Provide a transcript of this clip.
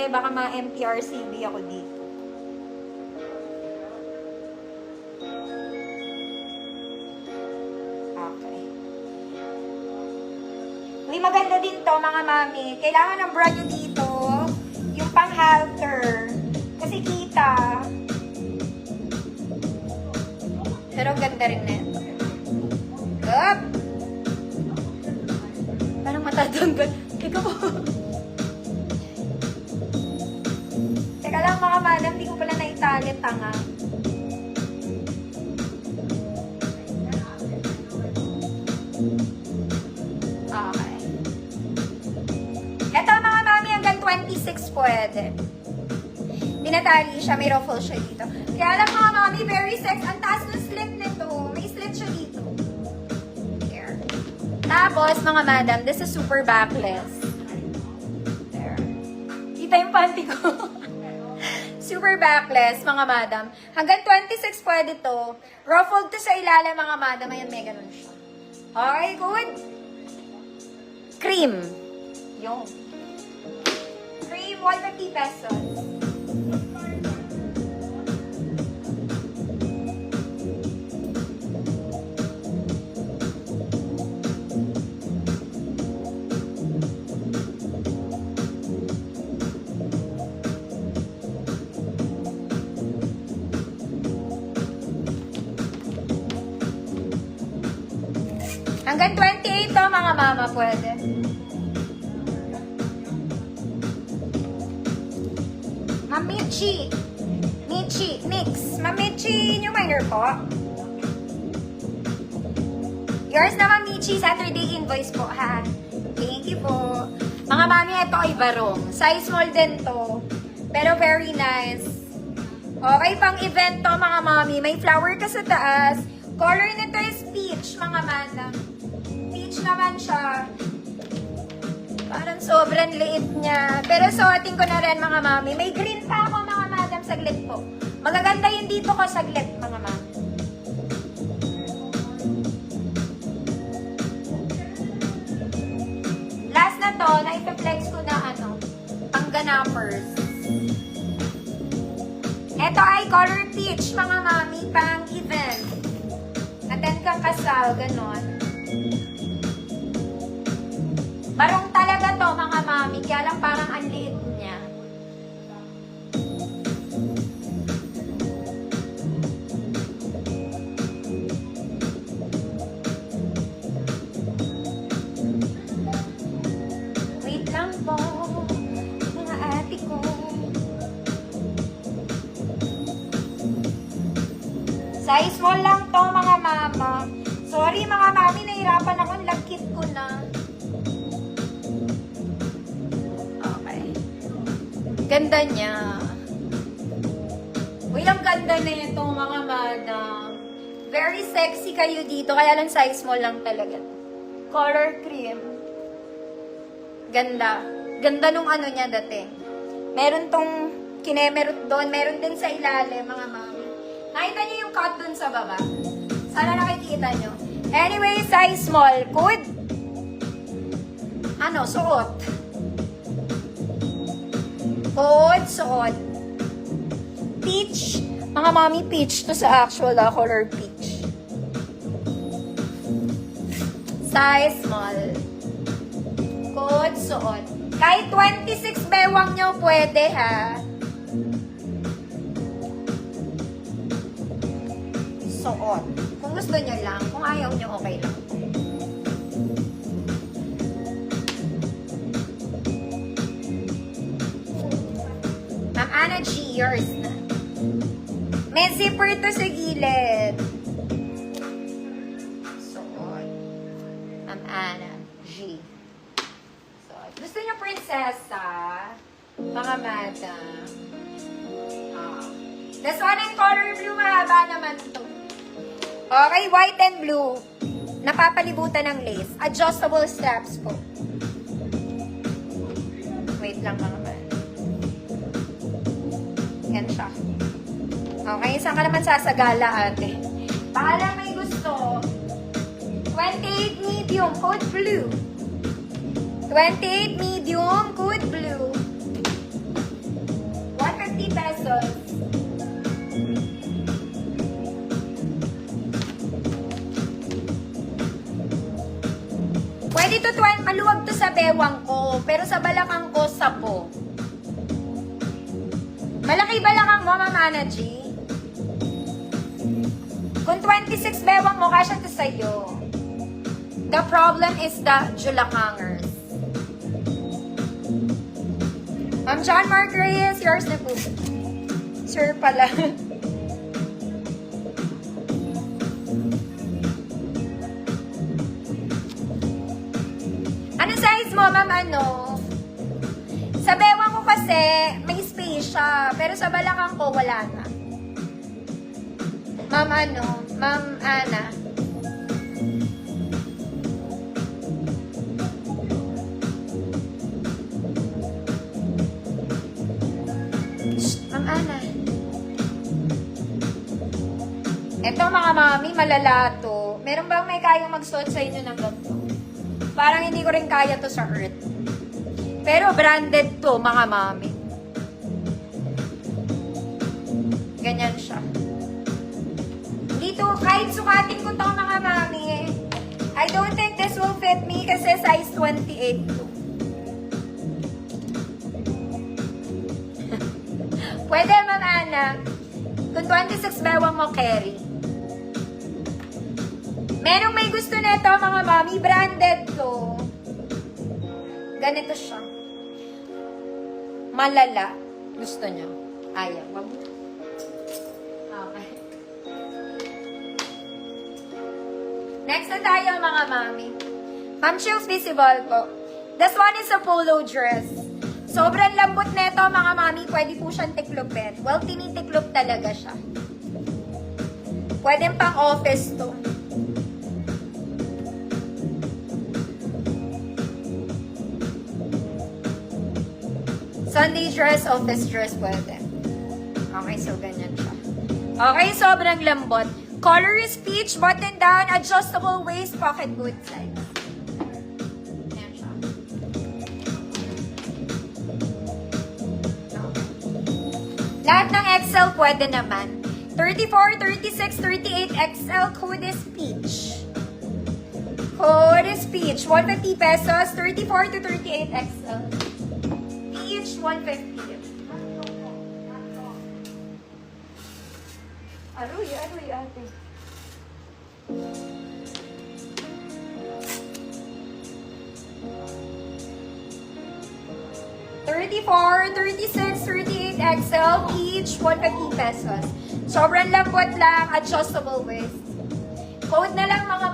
baka ma-MPRCB ako dito. Okay. Uy, maganda din to mga mami. Kailangan ng bra nyo dito, yung pang-halter. Kasi kita. Pero ganda rin na ito. Up! Parang matatanggal. Teka po. Teka lang mga madam, hindi ko pala naitalit tanga. Okay. Ito mga mami, hanggang 26 pwede. Tinatali siya, may ruffle siya dito. Kaya lang mga mami, very sex. Ang taas ng slit nito. May slit siya dito. There. Tapos, mga madam, this is super backless. There. Kita yung panty ko. Super backless, mga madam. Hanggang 26 pwede to. Ruffled to sa ilalim, mga madam. Ayan, may ganun siya. Okay, good. Cream. Yung. Cream, 150 pesos. Hanggang 28 to, mga mama, pwede. Mamichi. Michi. Mix. Mamichi, new minor po. Yours naman, Michi. Saturday invoice po, ha? Thank you po. Mga mami, ito ay barong. Size small din to. Pero very nice. Okay, pang event to, mga mami. May flower ka sa taas. Color nito is peach, mga madam. Peach naman siya. Parang sobrang liit niya. Pero suotin ko na rin, mga mami. May green pa ako, mga madam, saglit po. Magaganda yun dito ko saglit, mga mami. Last na to, na-flex ko na ang ganapers. Ito ay color peach, mga mami, pang event. Attend kang kasal, ganon. Barong talaga to, mga mami. Kaya lang parang ang liit niya. Wait lang po, mga ate ko. Size small lang to, mga mama. Sorry, mga mami, nahirapan ako. Lagkit ko na. Ganda niya. Uy, ang ganda na ito, mga madam. Very sexy kayo dito, kaya lang size small lang talaga. Color cream. Ganda. Ganda nung niya dati. Meron tong kinemerot doon, meron din sa ilalim, mga mami. Nakita niyo yung cut doon sa baba? Sana nakikita niyo. Anyway, size small. Good. Suot. Suot. Peach. Mga mami, peach to sa actual color peach. Size small. Suot. Kahit 26 bewang nyo, pwede, ha? Suot. Kung gusto nyo lang. Kung ayaw nyo, okay lang. Ana G, yours na. May zipper to sa gilid. Suot. Ana G. Suot. Gusto niyo prinsesa? Mga madam. This one in color blue, mahaba naman to. Okay, white and blue. Napapalibutan ng lace. Adjustable straps po. Wait lang, mga madam. Yan siya. Okay, saan ka naman sasagala, ate? Baka lang may gusto. 28 medium, code blue. 28 medium, code blue. pesos. Pwede to 20, maluwag to sa bewang ko, pero sa balakang ko, 10. Malaki balakang mo, Mama G. Kung 26 bewang mo, kasya to sa'yo. The problem is the julakangers. Ma'am John Mark Reyes, yours na po. Sir pala. Ano size mo, ma'am? Ano? Sa bewang ko kasi, may space siya. Pero sa balakang ko, wala na. Ma'am ano? Ma'am Ana. Ma'am Ana. Ito mga mami, malala to. Meron bang may kayang magsuot sa inyo ng ganito? Parang hindi ko rin kaya to sa Earth. Pero branded to, mga mami. Ganyan siya. Dito, kahit sukatin ko to, mga mami, I don't think this will fit me kasi size 28 to. Pwede, Ma'am Ana. Kung 26 bewang mo, carry. Merong may gusto nito, mga mami. Branded to. Ganito siya. Malala. Gusto niya. Ayaw. Wag. Okay. Next na tayo, mga mami. Ma'am Chills Visible po. This one is a polo dress. Sobrang lambot nito, mga mami. Pwede po siyang tiklopin. Well, tinitiklop talaga siya. Pwede pang office to. Sunday dress, office dress, pwede. Okay, so ganyan siya. Okay, sobrang lambot. Color is peach, button down, adjustable waist, pocket boot size. Ayan siya. Lahat ng XL pwede naman. 34, 36, 38 XL, code is peach. Code is peach. 150 pesos, 34 to 38 XL. Peach, 150. Aruy, ate. $34, $36, $38 XL, each 150 pesos. Sobrang lambot lang, adjustable waist. Code na lang mga